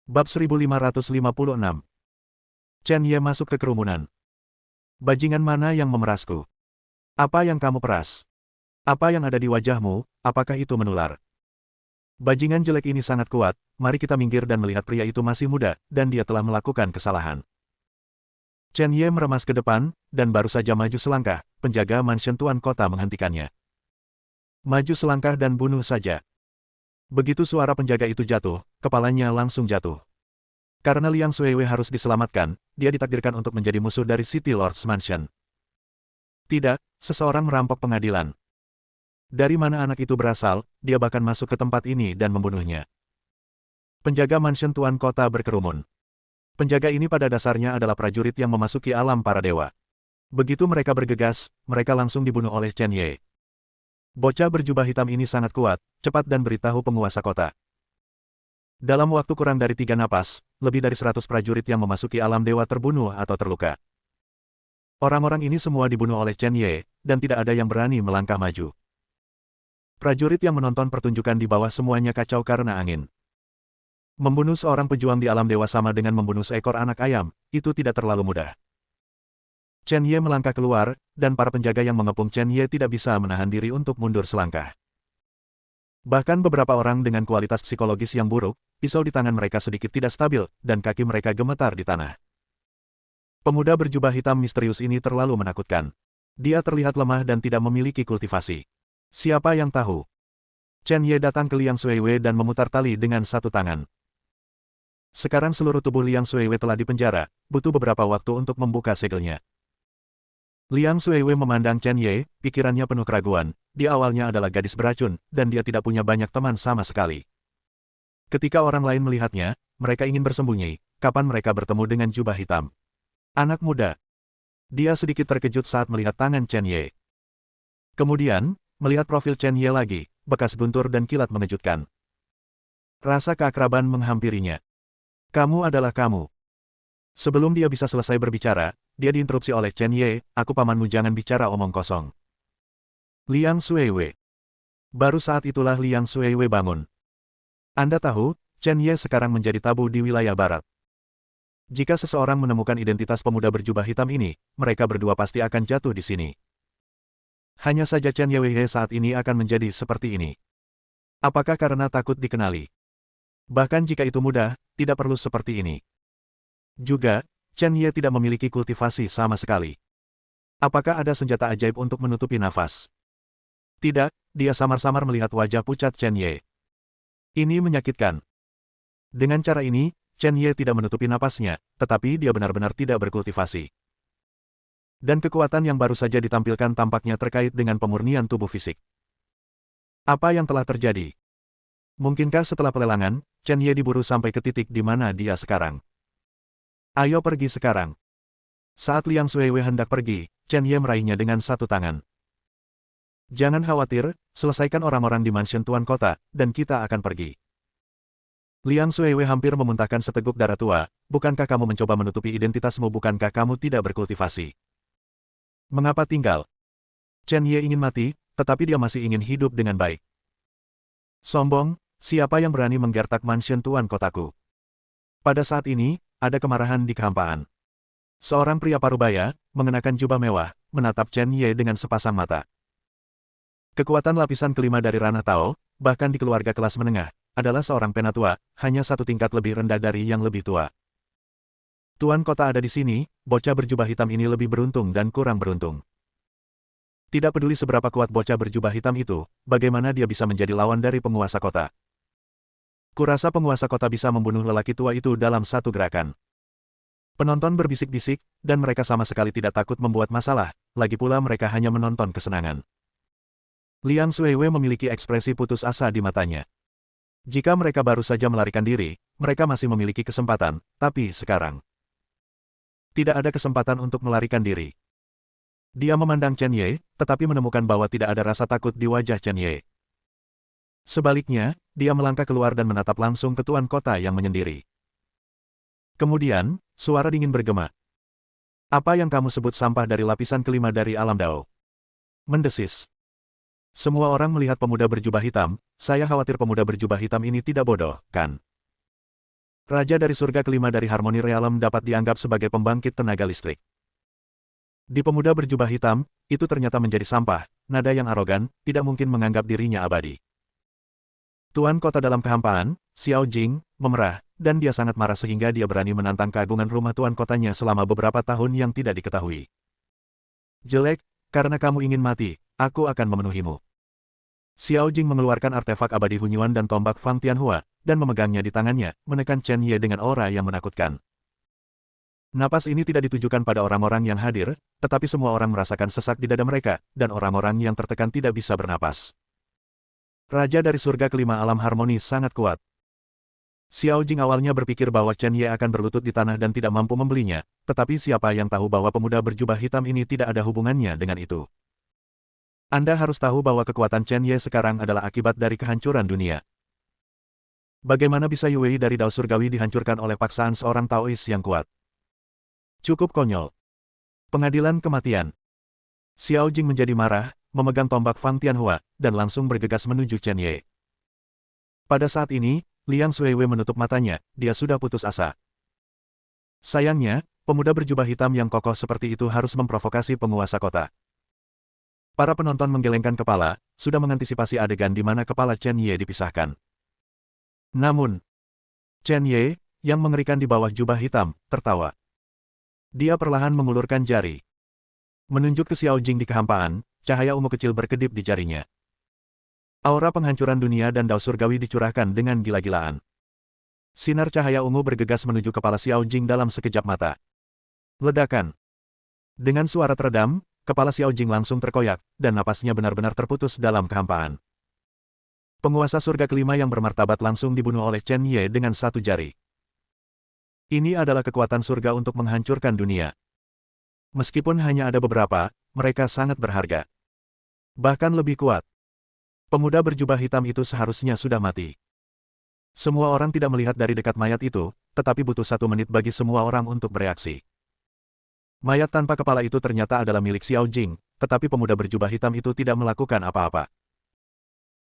Bab 1556. Chen Ye masuk ke kerumunan. Bajingan mana yang memerasku? Apa yang kamu peras? Apa yang ada di wajahmu, apakah itu menular? Bajingan jelek ini sangat kuat, mari kita minggir dan melihat pria itu masih muda, dan dia telah melakukan kesalahan. Chen Ye meremas ke depan, dan baru saja maju selangkah, penjaga mansion tuan kota menghentikannya. Maju selangkah dan bunuh saja. Begitu suara penjaga itu jatuh, kepalanya langsung jatuh. Karena Liang Xuewe harus diselamatkan, dia ditakdirkan untuk menjadi musuh dari City Lord's Mansion. Tidak, seseorang merampok pengadilan. Dari mana anak itu berasal, dia bahkan masuk ke tempat ini dan membunuhnya. Penjaga mansion tuan kota berkerumun. Penjaga ini pada dasarnya adalah prajurit yang memasuki alam para dewa. Begitu mereka bergegas, mereka langsung dibunuh oleh Chen Ye. Bocah berjubah hitam ini sangat kuat, cepat dan beritahu penguasa kota. Dalam waktu kurang dari 3 napas, lebih dari 100 prajurit yang memasuki alam dewa terbunuh atau terluka. Orang-orang ini semua dibunuh oleh Chen Ye, dan tidak ada yang berani melangkah maju. Prajurit yang menonton pertunjukan di bawah semuanya kacau karena angin. Membunuh seorang pejuang di alam dewa sama dengan membunuh seekor anak ayam, itu tidak terlalu mudah. Chen Ye melangkah keluar, dan para penjaga yang mengepung Chen Ye tidak bisa menahan diri untuk mundur selangkah. Bahkan beberapa orang dengan kualitas psikologis yang buruk, pisau di tangan mereka sedikit tidak stabil, dan kaki mereka gemetar di tanah. Pemuda berjubah hitam misterius ini terlalu menakutkan. Dia terlihat lemah dan tidak memiliki kultivasi. Siapa yang tahu? Chen Ye datang ke Liang Xuewe dan memutar tali dengan satu tangan. Sekarang seluruh tubuh Liang Xuewe telah dipenjara, butuh beberapa waktu untuk membuka segelnya. Liang Xuewe memandang Chen Ye, pikirannya penuh keraguan. Dia awalnya adalah gadis beracun, dan dia tidak punya banyak teman sama sekali. Ketika orang lain melihatnya, mereka ingin bersembunyi. Kapan mereka bertemu dengan jubah hitam? Anak muda. Dia sedikit terkejut saat melihat tangan Chen Ye. Kemudian, melihat profil Chen Ye lagi, bekas guntur dan kilat mengejutkan. Rasa keakraban menghampirinya. Kamu adalah kamu. Sebelum dia bisa selesai berbicara, dia diinterupsi oleh Chen Ye, aku pamanmu jangan bicara omong kosong. Liang Xuewe. Baru saat itulah Liang Xuewe bangun. Anda tahu, Chen Ye sekarang menjadi tabu di wilayah barat. Jika seseorang menemukan identitas pemuda berjubah hitam ini, mereka berdua pasti akan jatuh di sini. Hanya saja Chen Ye saat ini akan menjadi seperti ini. Apakah karena takut dikenali? Bahkan jika itu mudah, tidak perlu seperti ini. Juga, Chen Ye tidak memiliki kultivasi sama sekali. Apakah ada senjata ajaib untuk menutupi nafas? Tidak, dia samar-samar melihat wajah pucat Chen Ye. Ini menyakitkan. Dengan cara ini, Chen Ye tidak menutupi napasnya, tetapi dia benar-benar tidak berkultivasi. Dan kekuatan yang baru saja ditampilkan tampaknya terkait dengan pemurnian tubuh fisik. Apa yang telah terjadi? Mungkinkah setelah pelelangan, Chen Ye diburu sampai ke titik di mana dia sekarang? Ayo pergi sekarang. Saat Liang Xuewe hendak pergi, Chen Ye meraihnya dengan satu tangan. Jangan khawatir, selesaikan orang-orang di mansion tuan kota, dan kita akan pergi. Liang Xuewe hampir memuntahkan seteguk darah tua, bukankah kamu mencoba menutupi identitasmu, bukankah kamu tidak berkultivasi? Mengapa tinggal? Chen Ye ingin mati, tetapi dia masih ingin hidup dengan baik. Sombong, siapa yang berani menggertak mansion tuan kotaku? Pada saat ini, ada kemarahan di kehampaan. Seorang pria parubaya, mengenakan jubah mewah, menatap Chen Ye dengan sepasang mata. Kekuatan lapisan kelima dari ranah Tao, bahkan di keluarga kelas menengah, adalah seorang penatua, hanya satu tingkat lebih rendah dari yang lebih tua. Tuan kota ada di sini, bocah berjubah hitam ini lebih beruntung dan kurang beruntung. Tidak peduli seberapa kuat bocah berjubah hitam itu, bagaimana dia bisa menjadi lawan dari penguasa kota. Kurasa penguasa kota bisa membunuh lelaki tua itu dalam satu gerakan. Penonton berbisik-bisik, dan mereka sama sekali tidak takut membuat masalah, lagi pula mereka hanya menonton kesenangan. Liang Xuewe memiliki ekspresi putus asa di matanya. Jika mereka baru saja melarikan diri, mereka masih memiliki kesempatan, tapi sekarang tidak ada kesempatan untuk melarikan diri. Dia memandang Chen Ye, tetapi menemukan bahwa tidak ada rasa takut di wajah Chen Ye. Sebaliknya, dia melangkah keluar dan menatap langsung ke tuan kota yang menyendiri. Kemudian, suara dingin bergema. Apa yang kamu sebut sampah dari lapisan kelima dari alam Dao? Mendesis. Semua orang melihat pemuda berjubah hitam, saya khawatir pemuda berjubah hitam ini tidak bodoh, kan? Raja dari surga kelima dari Harmony Realm dapat dianggap sebagai pembangkit tenaga listrik. Di pemuda berjubah hitam, itu ternyata menjadi sampah, nada yang arogan, tidak mungkin menganggap dirinya abadi. Tuan kota dalam kehampaan, Xiao Jing, memerah, dan dia sangat marah sehingga dia berani menantang keagungan rumah tuan kotanya selama beberapa tahun yang tidak diketahui. Jelek, karena kamu ingin mati, aku akan memenuhimu. Xiao Jing mengeluarkan artefak abadi Hunyuan dan tombak Fang Tianhua, dan memegangnya di tangannya, menekan Chen Ye dengan aura yang menakutkan. Napas ini tidak ditujukan pada orang-orang yang hadir, tetapi semua orang merasakan sesak di dada mereka, dan orang-orang yang tertekan tidak bisa bernapas. Raja dari surga kelima alam harmoni sangat kuat. Xiao Jing awalnya berpikir bahwa Chen Ye akan berlutut di tanah dan tidak mampu membelinya, tetapi siapa yang tahu bahwa pemuda berjubah hitam ini tidak ada hubungannya dengan itu. Anda harus tahu bahwa kekuatan Chen Ye sekarang adalah akibat dari kehancuran dunia. Bagaimana bisa Yue dari Dao Surgawi dihancurkan oleh paksaan seorang Taois yang kuat? Cukup konyol. Pengadilan kematian. Xiao Jing menjadi marah, memegang tombak Fang Tianhua, dan langsung bergegas menuju Chen Ye. Pada saat ini, Liang Xuewe menutup matanya, dia sudah putus asa. Sayangnya, pemuda berjubah hitam yang kokoh seperti itu harus memprovokasi penguasa kota. Para penonton menggelengkan kepala, sudah mengantisipasi adegan di mana kepala Chen Ye dipisahkan. Namun, Chen Ye, yang mengerikan di bawah jubah hitam, tertawa. Dia perlahan mengulurkan jari. Menunjuk ke Xiao Jing di kehampaan, cahaya ungu kecil berkedip di jarinya. Aura penghancuran dunia dan Dao Surgawi dicurahkan dengan gila-gilaan. Sinar cahaya ungu bergegas menuju kepala Xiao Jing dalam sekejap mata. Ledakan. Dengan suara teredam, kepala Xiao Jing langsung terkoyak, dan napasnya benar-benar terputus dalam kehampaan. Penguasa surga kelima yang bermartabat langsung dibunuh oleh Chen Ye dengan satu jari. Ini adalah kekuatan surga untuk menghancurkan dunia. Meskipun hanya ada beberapa, mereka sangat berharga. Bahkan lebih kuat. Pemuda berjubah hitam itu seharusnya sudah mati. Semua orang tidak melihat dari dekat mayat itu, tetapi butuh 1 menit bagi semua orang untuk bereaksi. Mayat tanpa kepala itu ternyata adalah milik Xiao Jing, tetapi pemuda berjubah hitam itu tidak melakukan apa-apa.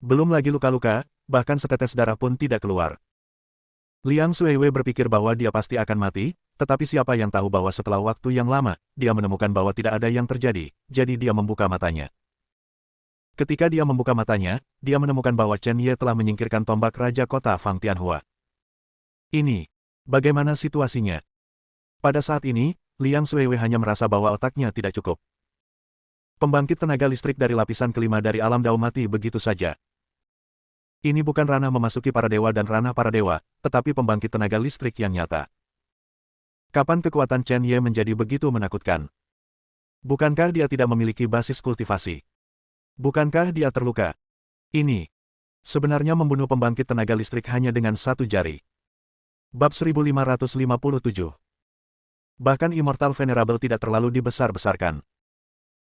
Belum lagi luka-luka, bahkan setetes darah pun tidak keluar. Liang Xuewe berpikir bahwa dia pasti akan mati, tetapi siapa yang tahu bahwa setelah waktu yang lama, dia menemukan bahwa tidak ada yang terjadi, jadi dia membuka matanya. Ketika dia membuka matanya, dia menemukan bahwa Chen Ye telah menyingkirkan tombak Raja Kota Fang Tianhua. Ini, bagaimana situasinya? Pada saat ini, Liang Xuewe hanya merasa bahwa otaknya tidak cukup. Pembangkit tenaga listrik dari lapisan kelima dari alam Dao mati begitu saja. Ini bukan ranah memasuki para dewa dan ranah para dewa, tetapi pembangkit tenaga listrik yang nyata. Kapan kekuatan Chen Ye menjadi begitu menakutkan? Bukankah dia tidak memiliki basis kultivasi? Bukankah dia terluka? Ini sebenarnya membunuh pembangkit tenaga listrik hanya dengan satu jari. Bab 1557. Bahkan Immortal Venerable tidak terlalu dibesar-besarkan.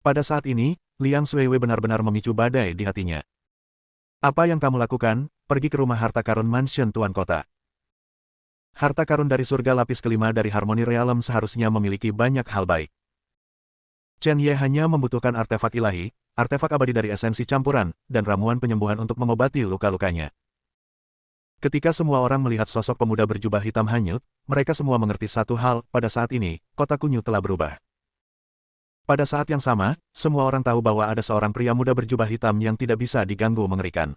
Pada saat ini, Liang Xuewe benar-benar memicu badai di hatinya. Apa yang kamu lakukan? Pergi ke rumah harta karun Mansion Tuan Kota. Harta karun dari surga lapis kelima dari Harmony Realm seharusnya memiliki banyak hal baik. Chen Ye hanya membutuhkan artefak ilahi, artefak abadi dari esensi campuran, dan ramuan penyembuhan untuk mengobati luka-lukanya. Ketika semua orang melihat sosok pemuda berjubah hitam hanyut, mereka semua mengerti satu hal, pada saat ini, kota Kunyu telah berubah. Pada saat yang sama, semua orang tahu bahwa ada seorang pria muda berjubah hitam yang tidak bisa diganggu mengerikan.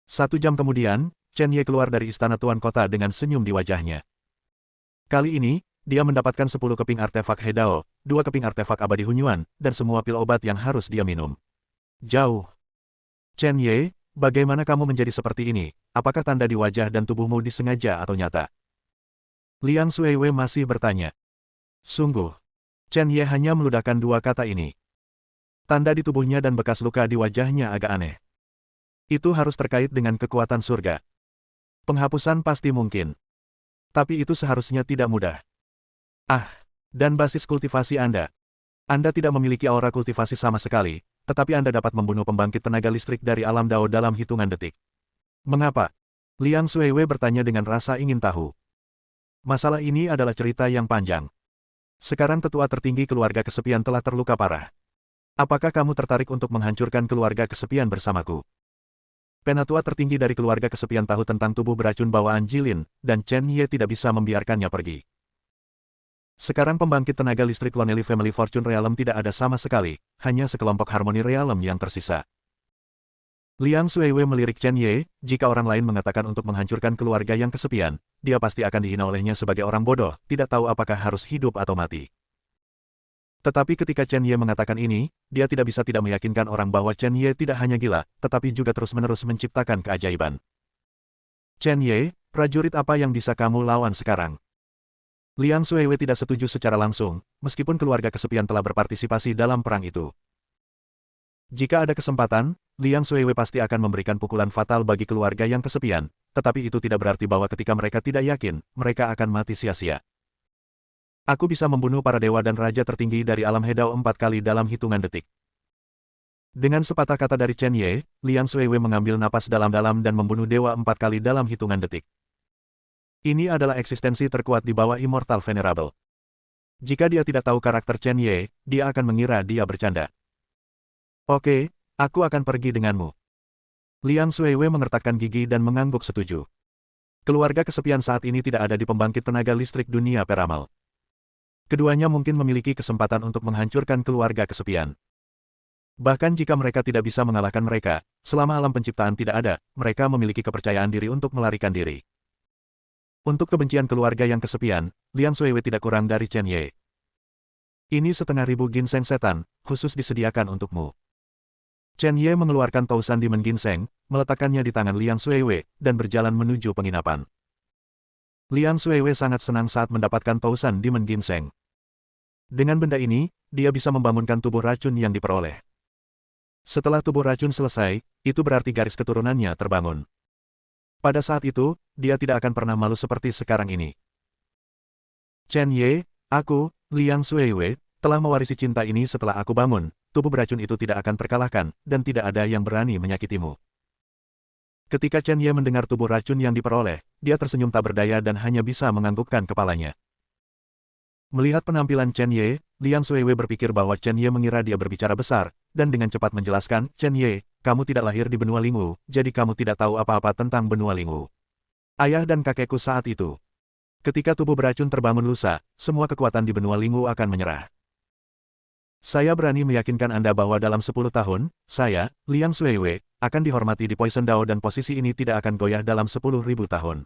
1 jam kemudian, Chen Ye keluar dari istana Tuan Kota dengan senyum di wajahnya. Kali ini, dia mendapatkan 10 keping artefak Hedao, 2 keping artefak abadi Hunyuan, dan semua pil obat yang harus dia minum. Jauh. Chen Ye, bagaimana kamu menjadi seperti ini? Apakah tanda di wajah dan tubuhmu disengaja atau nyata? Liang Xuewe masih bertanya. Sungguh. Chen Ye hanya meludahkan 2 kata ini. Tanda di tubuhnya dan bekas luka di wajahnya agak aneh. Itu harus terkait dengan kekuatan surga. Penghapusan pasti mungkin. Tapi itu seharusnya tidak mudah. Ah, dan basis kultivasi Anda. Anda tidak memiliki aura kultivasi sama sekali, tetapi Anda dapat membunuh pembangkit tenaga listrik dari alam Dao dalam hitungan detik. Mengapa? Liang Xuewe bertanya dengan rasa ingin tahu. Masalah ini adalah cerita yang panjang. Sekarang tetua tertinggi keluarga kesepian telah terluka parah. Apakah kamu tertarik untuk menghancurkan keluarga kesepian bersamaku? Penatua tertinggi dari keluarga kesepian tahu tentang tubuh beracun bawaan Jilin, dan Chen Ye tidak bisa membiarkannya pergi. Sekarang pembangkit tenaga listrik Lonely Family Fortune Realm tidak ada sama sekali, hanya sekelompok Harmony Realm yang tersisa. Liang Shuiwei melirik Chen Ye, jika orang lain mengatakan untuk menghancurkan keluarga yang kesepian, dia pasti akan dihina olehnya sebagai orang bodoh, tidak tahu apakah harus hidup atau mati. Tetapi ketika Chen Ye mengatakan ini, dia tidak bisa tidak meyakinkan orang bahwa Chen Ye tidak hanya gila, tetapi juga terus-menerus menciptakan keajaiban. Chen Ye, prajurit apa yang bisa kamu lawan sekarang? Liang Shuiwei tidak setuju secara langsung, meskipun keluarga kesepian telah berpartisipasi dalam perang itu. Jika ada kesempatan, Liang Shuiwei pasti akan memberikan pukulan fatal bagi keluarga yang kesepian, tetapi itu tidak berarti bahwa ketika mereka tidak yakin, mereka akan mati sia-sia. Aku bisa membunuh para dewa dan raja tertinggi dari alam Hedao 4 kali dalam hitungan detik. Dengan sepatah kata dari Chen Ye, Liang Shuiwei mengambil napas dalam-dalam dan membunuh dewa 4 kali dalam hitungan detik. Ini adalah eksistensi terkuat di bawah Immortal Venerable. Jika dia tidak tahu karakter Chen Ye, dia akan mengira dia bercanda. Oke, aku akan pergi denganmu. Liang Shuiwei mengertakkan gigi dan mengangguk setuju. Keluarga kesepian saat ini tidak ada di pembangkit tenaga listrik dunia peramal. Keduanya mungkin memiliki kesempatan untuk menghancurkan keluarga kesepian. Bahkan jika mereka tidak bisa mengalahkan mereka, selama alam penciptaan tidak ada, mereka memiliki kepercayaan diri untuk melarikan diri. Untuk kebencian keluarga yang kesepian, Liang Shuiwei tidak kurang dari Chen Ye. Ini 1.500 ginseng setan, khusus disediakan untukmu. Chen Ye mengeluarkan Tausan Demon Ginseng, meletakkannya di tangan Liang Shuiwei, dan berjalan menuju penginapan. Liang Shuiwei sangat senang saat mendapatkan Tausan Demon Ginseng. Dengan benda ini, dia bisa membangunkan tubuh racun yang diperoleh. Setelah tubuh racun selesai, itu berarti garis keturunannya terbangun. Pada saat itu, dia tidak akan pernah malu seperti sekarang ini. Chen Ye, aku, Liang Shuiwei, telah mewarisi cinta ini setelah aku bangun, tubuh beracun itu tidak akan terkalahkan, dan tidak ada yang berani menyakitimu. Ketika Chen Ye mendengar tubuh racun yang diperoleh, dia tersenyum tak berdaya dan hanya bisa menganggukkan kepalanya. Melihat penampilan Chen Ye, Liang Shuiwei berpikir bahwa Chen Ye mengira dia berbicara besar, dan dengan cepat menjelaskan, Chen Ye, kamu tidak lahir di benua Lingwu, jadi kamu tidak tahu apa-apa tentang benua Lingwu. Ayah dan kakekku saat itu. Ketika tubuh beracun terbangun lusa, semua kekuatan di benua Lingwu akan menyerah. Saya berani meyakinkan Anda bahwa dalam 10 tahun, saya, Liang Shuiwei, akan dihormati di Poison Dao dan posisi ini tidak akan goyah dalam 10.000 tahun.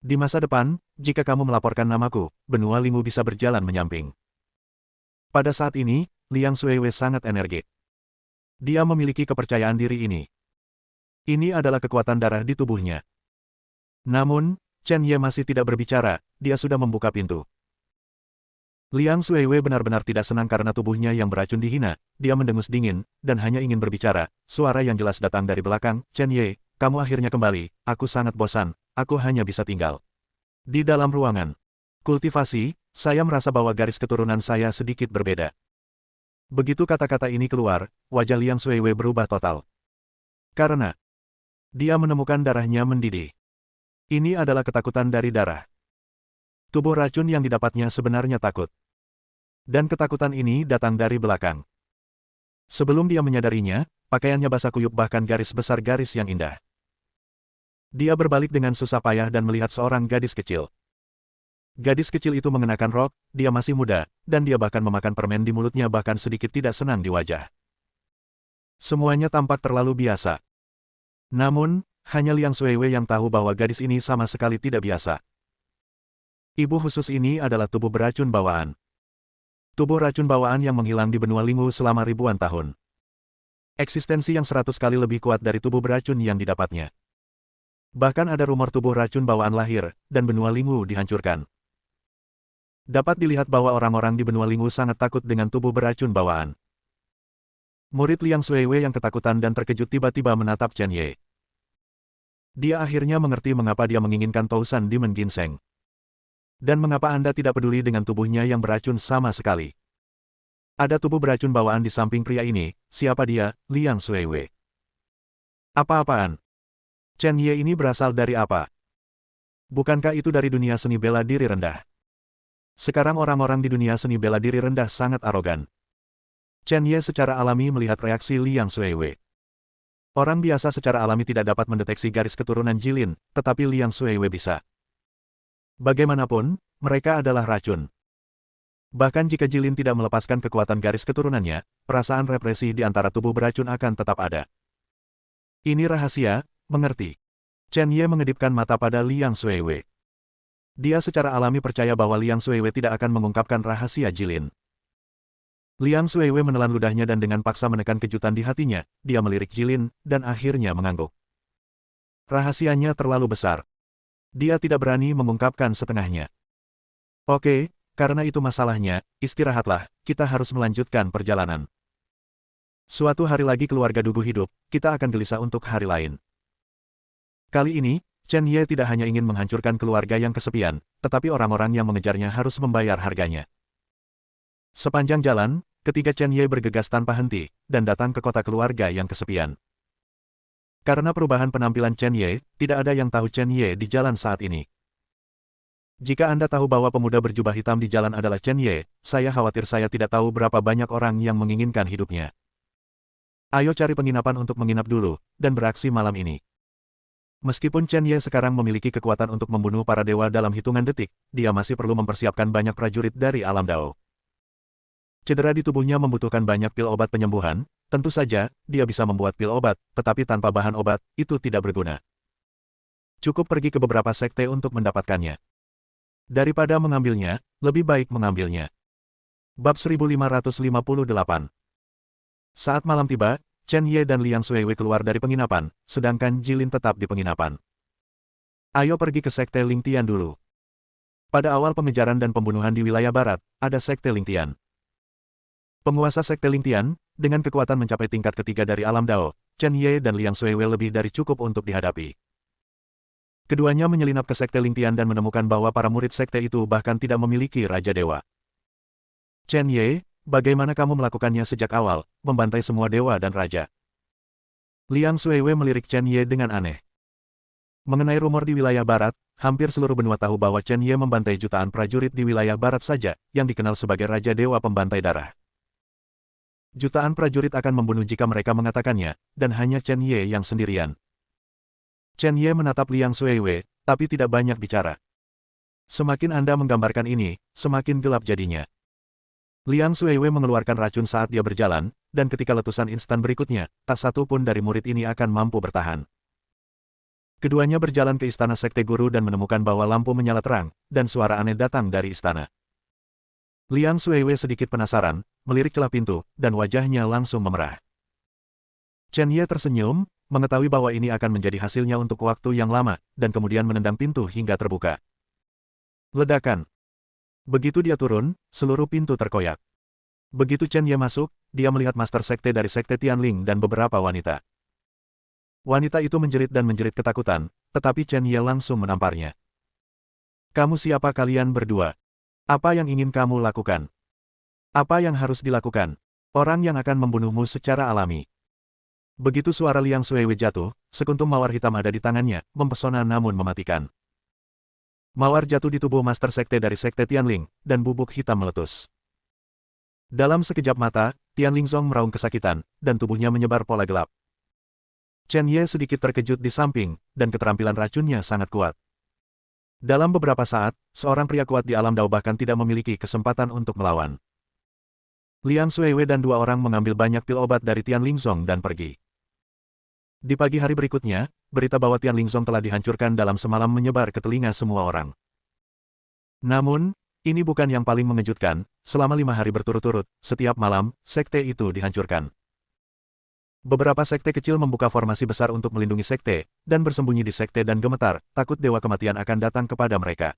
Di masa depan, jika kamu melaporkan namaku, benua Lingwu bisa berjalan menyamping. Pada saat ini, Liang Shuiwei sangat energik. Dia memiliki kepercayaan diri ini. Ini adalah kekuatan darah di tubuhnya. Namun, Chen Ye masih tidak berbicara, dia sudah membuka pintu. Liang Shuiwei benar-benar tidak senang karena tubuhnya yang beracun dihina, dia mendengus dingin, dan hanya ingin berbicara. Suara yang jelas datang dari belakang, Chen Ye, kamu akhirnya kembali, aku sangat bosan, aku hanya bisa tinggal. Di dalam ruangan kultivasi, saya merasa bahwa garis keturunan saya sedikit berbeda. Begitu kata-kata ini keluar, wajah Liang Shuiwei berubah total. Karena dia menemukan darahnya mendidih. Ini adalah ketakutan dari darah. Tubuh racun yang didapatnya sebenarnya takut. Dan ketakutan ini datang dari belakang. Sebelum dia menyadarinya, pakaiannya basah kuyup bahkan garis besar garis yang indah. Dia berbalik dengan susah payah dan melihat seorang gadis kecil. Gadis kecil itu mengenakan rok, dia masih muda, dan dia bahkan memakan permen di mulutnya bahkan sedikit tidak senang di wajah. Semuanya tampak terlalu biasa. Namun, hanya Liang Shuiwei yang tahu bahwa gadis ini sama sekali tidak biasa. Ibu khusus ini adalah tubuh beracun bawaan. Tubuh racun bawaan yang menghilang di benua Lingwu selama ribuan tahun. Eksistensi yang 100 kali lebih kuat dari tubuh beracun yang didapatnya. Bahkan ada rumor tubuh racun bawaan lahir, dan benua Lingwu dihancurkan. Dapat dilihat bahwa orang-orang di benua Lingwu sangat takut dengan tubuh beracun bawaan. Murid Liang Shuiwei yang ketakutan dan terkejut tiba-tiba menatap Chen Ye. Dia akhirnya mengerti mengapa dia menginginkan Tausan Demon Ginseng. Dan mengapa Anda tidak peduli dengan tubuhnya yang beracun sama sekali? Ada tubuh beracun bawaan di samping pria ini, siapa dia, Liang Shuiwei? Apa-apaan? Chen Ye ini berasal dari apa? Bukankah itu dari dunia seni bela diri rendah? Sekarang orang-orang di dunia seni bela diri rendah sangat arogan. Chen Ye secara alami melihat reaksi Liang Shuiwei. Orang biasa secara alami tidak dapat mendeteksi garis keturunan Jilin, tetapi Liang Xuewe bisa. Bagaimanapun, mereka adalah racun. Bahkan jika Jilin tidak melepaskan kekuatan garis keturunannya, perasaan represi di antara tubuh beracun akan tetap ada. Ini rahasia, mengerti? Chen Ye mengedipkan mata pada Liang Xuewe. Dia secara alami percaya bahwa Liang Xuewe tidak akan mengungkapkan rahasia Jilin. Liang Xuewe menelan ludahnya dan dengan paksa menekan kejutan di hatinya, dia melirik Jilin, dan akhirnya mengangguk. Rahasianya terlalu besar. Dia tidak berani mengungkapkan setengahnya. Oke, karena itu masalahnya, istirahatlah, kita harus melanjutkan perjalanan. Suatu hari lagi keluarga Dugu hidup, kita akan gelisah untuk hari lain. Kali ini, Chen Ye tidak hanya ingin menghancurkan keluarga yang kesepian, tetapi orang-orang yang mengejarnya harus membayar harganya. Sepanjang jalan, ketiga Chen Ye bergegas tanpa henti, dan datang ke kota keluarga yang kesepian. Karena perubahan penampilan Chen Ye, tidak ada yang tahu Chen Ye di jalan saat ini. Jika Anda tahu bahwa pemuda berjubah hitam di jalan adalah Chen Ye, saya khawatir saya tidak tahu berapa banyak orang yang menginginkan hidupnya. Ayo cari penginapan untuk menginap dulu, dan beraksi malam ini. Meskipun Chen Ye sekarang memiliki kekuatan untuk membunuh para dewa dalam hitungan detik, dia masih perlu mempersiapkan banyak prajurit dari alam Dao. Cedera di tubuhnya membutuhkan banyak pil obat penyembuhan, tentu saja, dia bisa membuat pil obat, tetapi tanpa bahan obat, itu tidak berguna. Cukup pergi ke beberapa sekte untuk mendapatkannya. Daripada mengambilnya, lebih baik mengambilnya. Bab 1558. Saat malam tiba, Chen Ye dan Liang Xuewe keluar dari penginapan, sedangkan Jilin tetap di penginapan. Ayo pergi ke sekte Lingtian dulu. Pada awal pengejaran dan pembunuhan di wilayah barat, ada sekte Lingtian. Penguasa sekte Lingtian, dengan kekuatan mencapai tingkat ketiga dari alam Dao, Chen Ye dan Liang Xuewe lebih dari cukup untuk dihadapi. Keduanya menyelinap ke sekte Lingtian dan menemukan bahwa para murid sekte itu bahkan tidak memiliki Raja Dewa. Chen Ye, bagaimana kamu melakukannya sejak awal, membantai semua dewa dan raja? Liang Xuewe melirik Chen Ye dengan aneh. Mengenai rumor di wilayah barat, hampir seluruh benua tahu bahwa Chen Ye membantai jutaan prajurit di wilayah barat saja, yang dikenal sebagai Raja Dewa Pembantai Darah. Jutaan prajurit akan membunuh jika mereka mengatakannya, dan hanya Chen Ye yang sendirian. Chen Ye menatap Liang Xuewe, tapi tidak banyak bicara. Semakin Anda menggambarkan ini, semakin gelap jadinya. Liang Xuewe mengeluarkan racun saat dia berjalan, dan ketika letusan instan berikutnya, tak satu pun dari murid ini akan mampu bertahan. Keduanya berjalan ke istana sekte guru dan menemukan bahwa lampu menyala terang, dan suara aneh datang dari istana. Liang Xuewe sedikit penasaran, melirik celah pintu, dan wajahnya langsung memerah. Chen Ye tersenyum, mengetahui bahwa ini akan menjadi hasilnya untuk waktu yang lama, dan kemudian menendang pintu hingga terbuka. Ledakan. Begitu dia turun, seluruh pintu terkoyak. Begitu Chen Ye masuk, dia melihat master sekte dari sekte Tianling dan beberapa wanita. Wanita itu menjerit dan menjerit ketakutan, tetapi Chen Ye langsung menamparnya. Kamu siapa kalian berdua? Apa yang ingin kamu lakukan? Apa yang harus dilakukan? Orang yang akan membunuhmu secara alami. Begitu suara Liang Xuewe jatuh, sekuntum mawar hitam ada di tangannya, mempesona namun mematikan. Mawar jatuh di tubuh master sekte dari sekte Tianling, dan bubuk hitam meletus. Dalam sekejap mata, Tianling Zong meraung kesakitan, dan tubuhnya menyebar pola gelap. Chen Ye sedikit terkejut di samping, dan keterampilan racunnya sangat kuat. Dalam beberapa saat, seorang pria kuat di alam Dao bahkan tidak memiliki kesempatan untuk melawan. Liang Xuewe dan dua orang mengambil banyak pil obat dari Tianling Zong dan pergi. Di pagi hari berikutnya, berita bahwa Tianling Zong telah dihancurkan dalam semalam menyebar ke telinga semua orang. Namun, ini bukan yang paling mengejutkan, selama 5 hari berturut-turut, setiap malam, sekte itu dihancurkan. Beberapa sekte kecil membuka formasi besar untuk melindungi sekte, dan bersembunyi di sekte dan gemetar, takut dewa kematian akan datang kepada mereka.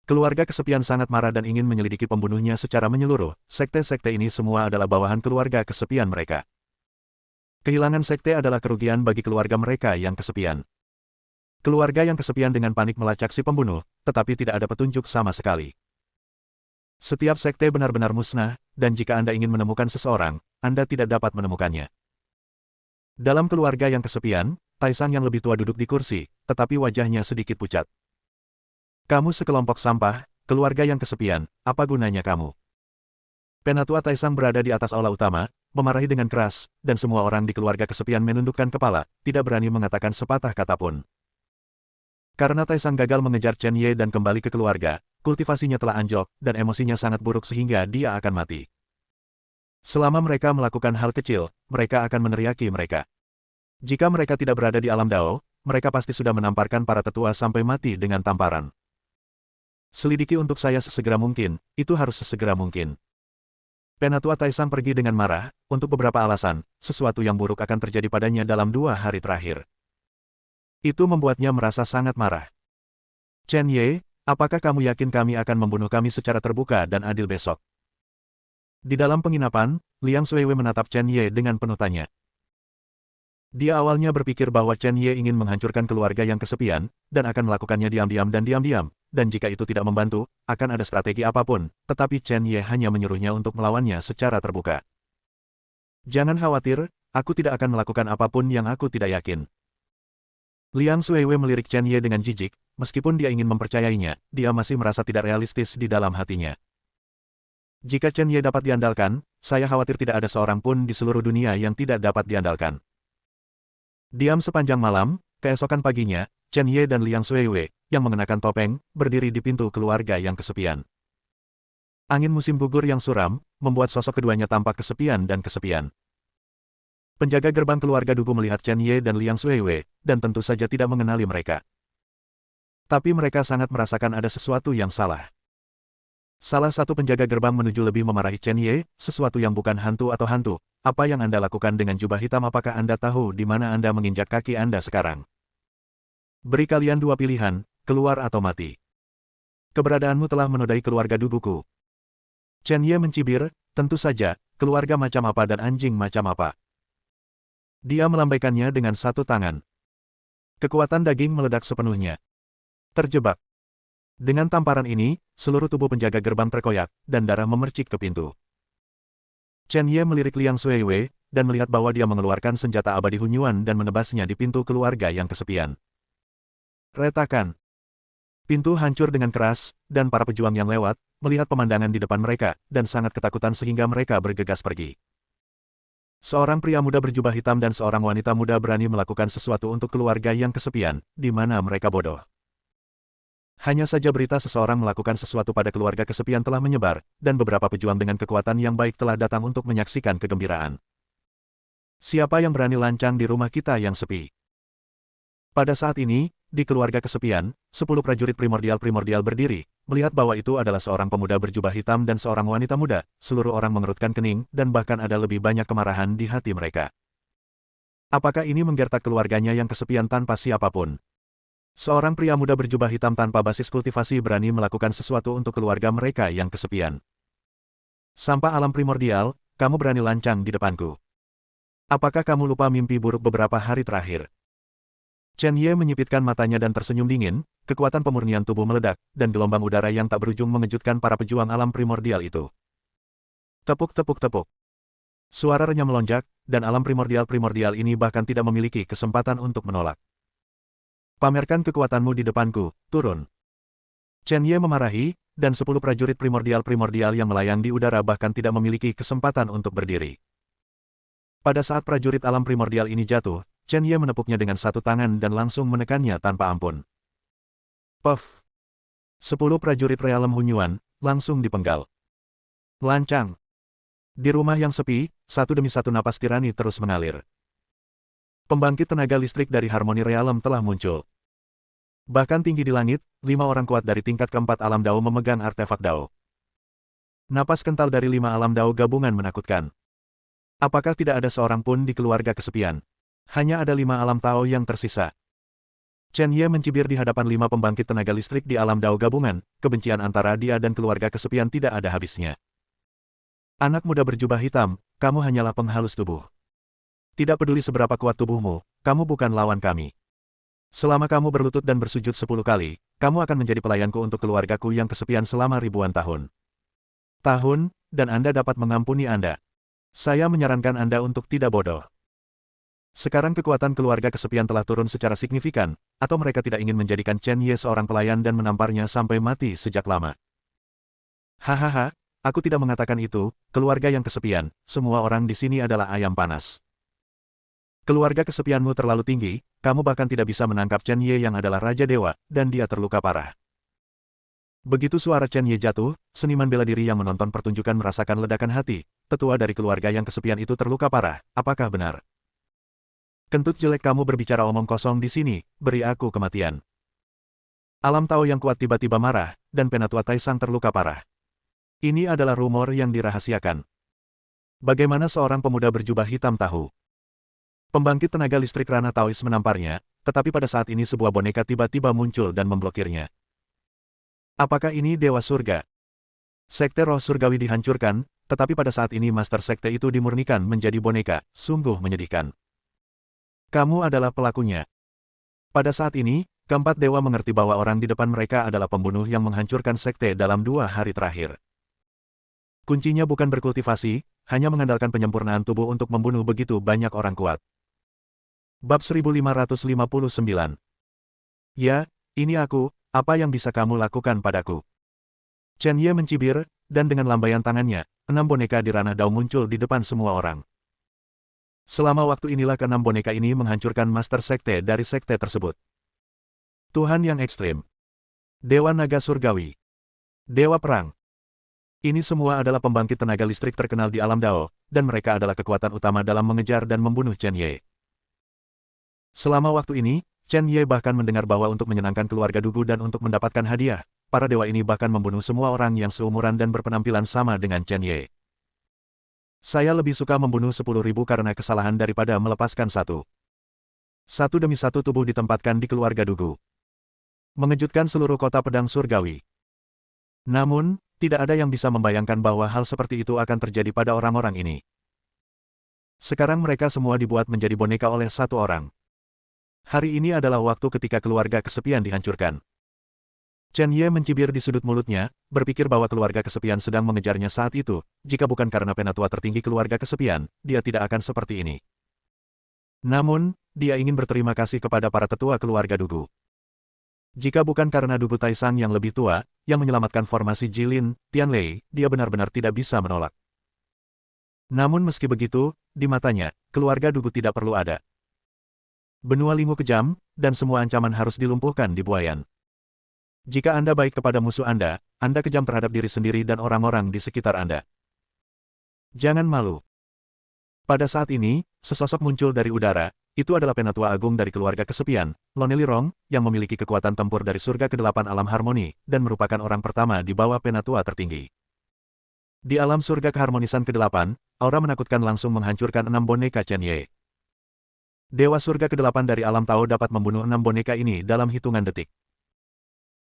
Keluarga kesepian sangat marah dan ingin menyelidiki pembunuhnya secara menyeluruh, sekte-sekte ini semua adalah bawahan keluarga kesepian mereka. Kehilangan sekte adalah kerugian bagi keluarga mereka yang kesepian. Keluarga yang kesepian dengan panik melacak si pembunuh, tetapi tidak ada petunjuk sama sekali. Setiap sekte benar-benar musnah, dan jika Anda ingin menemukan seseorang, Anda tidak dapat menemukannya. Dalam keluarga yang kesepian, Taisang yang lebih tua duduk di kursi, tetapi wajahnya sedikit pucat. Kamu sekelompok sampah, keluarga yang kesepian, apa gunanya kamu? Penatua Taisang berada di atas aula utama, memarahi dengan keras, dan semua orang di keluarga kesepian menundukkan kepala, tidak berani mengatakan sepatah kata pun. Karena Taisang gagal mengejar Chen Ye dan kembali ke keluarga, kultivasinya telah anjlok, dan emosinya sangat buruk sehingga dia akan mati. Selama mereka melakukan hal kecil, mereka akan meneriaki mereka. Jika mereka tidak berada di alam Dao, mereka pasti sudah menamparkan para tetua sampai mati dengan tamparan. Selidiki untuk saya sesegera mungkin, itu harus sesegera mungkin. Penatua Taisang pergi dengan marah, untuk beberapa alasan, sesuatu yang buruk akan terjadi padanya dalam 2 hari terakhir. Itu membuatnya merasa sangat marah. Chen Ye, apakah kamu yakin kami akan membunuh kami secara terbuka dan adil besok? Di dalam penginapan, Liang Suiwei menatap Chen Ye dengan penuh tanya. Dia awalnya berpikir bahwa Chen Ye ingin menghancurkan keluarga yang kesepian, dan akan melakukannya diam-diam dan diam-diam, dan jika itu tidak membantu, akan ada strategi apapun, tetapi Chen Ye hanya menyuruhnya untuk melawannya secara terbuka. Jangan khawatir, aku tidak akan melakukan apapun yang aku tidak yakin. Liang Suiwei melirik Chen Ye dengan jijik, meskipun dia ingin mempercayainya, dia masih merasa tidak realistis di dalam hatinya. Jika Chen Ye dapat diandalkan, saya khawatir tidak ada seorang pun di seluruh dunia yang tidak dapat diandalkan. Diam sepanjang malam, keesokan paginya, Chen Ye dan Liang Suiwei, yang mengenakan topeng, berdiri di pintu keluarga yang kesepian. Angin musim gugur yang suram, membuat sosok keduanya tampak kesepian dan kesepian. Penjaga gerbang keluarga Dugu melihat Chen Ye dan Liang Suiwei, dan tentu saja tidak mengenali mereka. Tapi mereka sangat merasakan ada sesuatu yang salah. Salah satu penjaga gerbang menuju lebih memarahi Chen Ye, sesuatu yang bukan hantu atau hantu. Apa yang Anda lakukan dengan jubah hitam? Apakah Anda tahu di mana Anda menginjak kaki Anda sekarang? Beri kalian 2 pilihan, keluar atau mati. Keberadaanmu telah menodai keluarga Duguku. Chen Ye mencibir, tentu saja, keluarga macam apa dan anjing macam apa. Dia melambaikannya dengan satu tangan. Kekuatan daging meledak sepenuhnya. Terjebak. Dengan tamparan ini, seluruh tubuh penjaga gerbang terkoyak, dan darah memercik ke pintu. Chen Ye melirik Liang Suiwei, dan melihat bahwa dia mengeluarkan senjata abadi Hunyuan dan menebasnya di pintu keluarga yang kesepian. Retakan. Pintu hancur dengan keras, dan para pejuang yang lewat, melihat pemandangan di depan mereka, dan sangat ketakutan sehingga mereka bergegas pergi. Seorang pria muda berjubah hitam dan seorang wanita muda berani melakukan sesuatu untuk keluarga yang kesepian, di mana mereka bodoh. Hanya saja berita seseorang melakukan sesuatu pada keluarga kesepian telah menyebar, dan beberapa pejuang dengan kekuatan yang baik telah datang untuk menyaksikan kegembiraan. Siapa yang berani lancang di rumah kita yang sepi? Pada saat ini, di keluarga kesepian, 10 prajurit primordial berdiri, melihat bahwa itu adalah seorang pemuda berjubah hitam dan seorang wanita muda, seluruh orang mengerutkan kening, dan bahkan ada lebih banyak kemarahan di hati mereka. Apakah ini menggertak keluarganya yang kesepian tanpa siapapun? Seorang pria muda berjubah hitam tanpa basis kultivasi berani melakukan sesuatu untuk keluarga mereka yang kesepian. Sampah alam primordial, kamu berani lancang di depanku. Apakah kamu lupa mimpi buruk beberapa hari terakhir? Chen Ye menyipitkan matanya dan tersenyum dingin, kekuatan pemurnian tubuh meledak, dan gelombang udara yang tak berujung mengejutkan para pejuang alam primordial itu. Tepuk-tepuk-tepuk. Suara renyah melonjak, dan alam primordial ini bahkan tidak memiliki kesempatan untuk menolak. Pamerkan kekuatanmu di depanku, turun. Chen Ye memarahi, dan 10 prajurit primordial yang melayang di udara bahkan tidak memiliki kesempatan untuk berdiri. Pada saat prajurit alam primordial ini jatuh, Chen Ye menepuknya dengan satu tangan dan langsung menekannya tanpa ampun. Puff! 10 prajurit realem Hunyuan, langsung dipenggal. Lancang! Di rumah yang sepi, satu demi satu napas tirani terus mengalir. Pembangkit tenaga listrik dari Harmoni Realem telah muncul. Bahkan tinggi di langit, 5 orang kuat dari tingkat keempat alam Dao memegang artefak Dao. Napas kental dari 5 alam Dao gabungan menakutkan. Apakah tidak ada seorang pun di keluarga kesepian? Hanya ada 5 alam Tao yang tersisa. Chen Ye mencibir di hadapan 5 pembangkit tenaga listrik di alam Dao gabungan, kebencian antara dia dan keluarga kesepian tidak ada habisnya. Anak muda berjubah hitam, kamu hanyalah penghalus tubuh. Tidak peduli seberapa kuat tubuhmu, kamu bukan lawan kami. Selama kamu berlutut dan bersujud 10 kali, kamu akan menjadi pelayanku untuk keluargaku yang kesepian selama ribuan tahun. Dan Anda dapat mengampuni Anda. Saya menyarankan Anda untuk tidak bodoh. Sekarang kekuatan keluarga kesepian telah turun secara signifikan, atau mereka tidak ingin menjadikan Chen Ye seorang pelayan dan menamparnya sampai mati sejak lama. Hahaha, Aku tidak mengatakan itu, keluarga yang kesepian, semua orang di sini adalah ayam panas. Keluarga kesepianmu terlalu tinggi, kamu bahkan tidak bisa menangkap Chen Ye yang adalah Raja Dewa, dan dia terluka parah. Begitu suara Chen Ye jatuh, seniman bela diri yang menonton pertunjukan merasakan ledakan hati. Tetua dari keluarga yang kesepian itu terluka parah, apakah benar? Kentut jelek kamu berbicara omong kosong di sini, beri aku kematian. Alam Tao yang kuat tiba-tiba marah, dan Penatua Taisang terluka parah. Ini adalah rumor yang dirahasiakan. Bagaimana seorang pemuda berjubah hitam tahu? Pembangkit tenaga listrik Rana Taois menamparnya, tetapi pada saat ini sebuah boneka tiba-tiba muncul dan memblokirnya. Apakah ini Dewa Surga? Sekte roh surgawi dihancurkan, tetapi pada saat ini Master Sekte itu dimurnikan menjadi boneka, sungguh menyedihkan. Kamu adalah pelakunya. Pada saat ini, keempat dewa mengerti bahwa orang di depan mereka adalah pembunuh yang menghancurkan sekte dalam 2 hari terakhir. Kuncinya bukan berkultivasi, hanya mengandalkan penyempurnaan tubuh untuk membunuh begitu banyak orang kuat. Bab 1559. Ya, ini aku, apa yang bisa kamu lakukan padaku? Chen Ye mencibir, dan dengan lambaian tangannya, 6 boneka di ranah Dao muncul di depan semua orang. Selama waktu inilah ke-6 boneka ini menghancurkan Master Sekte dari sekte tersebut. Tuhan yang ekstrim. Dewa Naga Surgawi. Dewa Perang. Ini semua adalah pembangkit tenaga listrik terkenal di alam Dao, dan mereka adalah kekuatan utama dalam mengejar dan membunuh Chen Ye. Selama waktu ini, Chen Ye bahkan mendengar bahwa untuk menyenangkan keluarga Dugu dan untuk mendapatkan hadiah, para dewa ini bahkan membunuh semua orang yang seumuran dan berpenampilan sama dengan Chen Ye. Saya lebih suka membunuh 10.000 karena kesalahan daripada melepaskan satu. Satu demi satu tubuh ditempatkan di keluarga Dugu. Mengejutkan seluruh kota pedang surgawi. Namun, tidak ada yang bisa membayangkan bahwa hal seperti itu akan terjadi pada orang-orang ini. Sekarang mereka semua dibuat menjadi boneka oleh satu orang. Hari ini adalah waktu ketika keluarga kesepian dihancurkan. Chen Ye mencibir di sudut mulutnya, berpikir bahwa keluarga kesepian sedang mengejarnya saat itu, jika bukan karena penatua tertinggi keluarga kesepian, dia tidak akan seperti ini. Namun, dia ingin berterima kasih kepada para tetua keluarga Dugu. Jika bukan karena Dugu Taisang yang lebih tua, yang menyelamatkan formasi Jilin, Tianlei, dia benar-benar tidak bisa menolak. Namun meski begitu, di matanya, keluarga Dugu tidak perlu ada. Benua Lingu kejam, dan semua ancaman harus dilumpuhkan di buayan. Jika Anda baik kepada musuh Anda kejam terhadap diri sendiri dan orang-orang di sekitar Anda. Jangan malu. Pada saat ini, sesosok muncul dari udara, itu adalah penatua agung dari keluarga kesepian, Lonely Rong, yang memiliki kekuatan tempur dari surga ke-8 alam harmoni, dan merupakan orang pertama di bawah penatua tertinggi. Di alam surga keharmonisan ke-8, aura menakutkan langsung menghancurkan 6 boneka Chen Ye. Dewa surga ke-8 dari alam Tao dapat membunuh 6 boneka ini dalam hitungan detik.